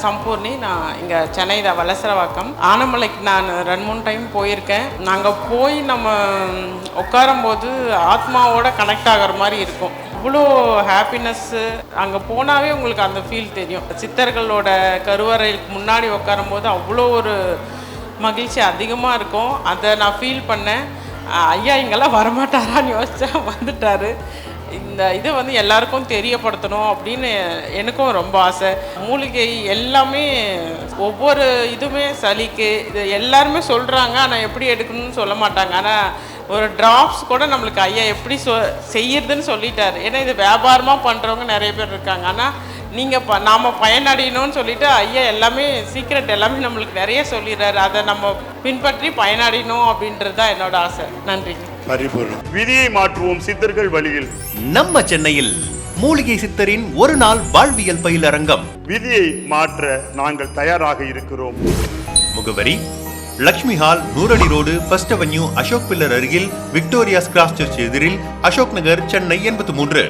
சம்பூர்ணி, நான் இங்கே சென்னை தான் வலசரவாக்கம். ஆனமலைக்கு நான் 2-3 டைம் போயிருக்கேன். நாங்கள் போய் நம்ம உட்காரும்போது ஆத்மாவோட கனெக்ட் ஆகிற மாதிரி இருக்கும். அவ்வளோ ஹாப்பினஸ்ஸு. அங்கே போனாவே உங்களுக்கு அந்த ஃபீல் தெரியும். சித்தர்களோட கருவறைக்கு முன்னாடி உட்காரும்போது அவ்வளோ ஒரு மகிழ்ச்சி அதிகமாக இருக்கும். அதை நான் ஃபீல் பண்ணேன். ஐயா இங்கெல்லாம் வரமாட்டாரான்னு யோசிச்சா வந்துட்டார். இந்த இதை எல்லாருக்கும் தெரியப்படுத்தணும் அப்படின்னு எனக்கும் ரொம்ப ஆசை. மூலிகை எல்லாமே ஒவ்வொரு இதுவுமே சளிக்கு இது எல்லாருமே சொல்கிறாங்க, ஆனால் எப்படி எடுக்கணும்னு சொல்ல மாட்டாங்க. ஆனால் ஒரு ட்ராப்ஸ் கூட நம்மளுக்கு ஐயா எப்படி செய்யறதுன்னு சொல்லிட்டார். ஏன்னா இது வியாபாரமாக பண்ணுறவங்க நிறைய பேர் இருக்காங்க. ஆனால் நீங்கள் நாம் பயனடையணும்னு சொல்லிட்டு ஐயா எல்லாமே சீக்ரெட் எல்லாமே நம்மளுக்கு நிறைய சொல்லிடுறாரு. அதை நம்ம பின்பற்றி பயனடையணும் அப்படின்றது தான் என்னோட ஆசை. நன்றி. பரிபூர்ணம். விதியை மாற்றுவோம் சித்தர்கள் வழியில். நம்ம சென்னையில் மூலிகை சித்தரின் ஒரு நாள் வாழ்வியல் பயிலரங்கம். விதியை மாற்ற நாங்கள் தயாராக இருக்கிறோம். முகவரி லக்ஷ்மி ஹால், நூறடி road, first avenue, Ashok pillar அருகில், விக்டோரியா கிராஸ் சர்ச் எதிரில், அசோக் நகர், சென்னை 83.